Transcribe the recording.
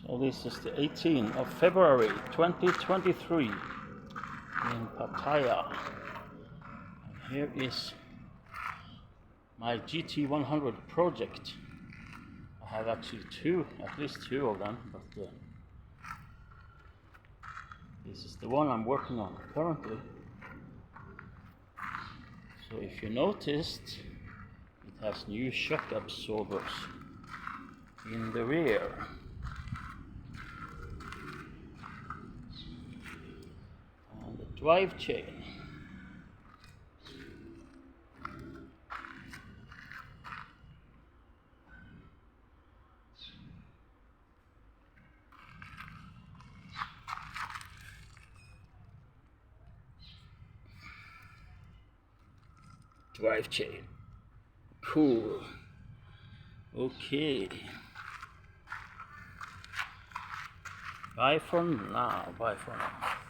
So this is the 18th of February 2023 in Pattaya. And here is my GT 100 project. I have actually at least two of them, but this is the one I'm working on currently. So if you noticed, it has new shock absorbers in the rear. And the drive chain. Drive chain. Cool. Okay. Bye for now. Bye for now.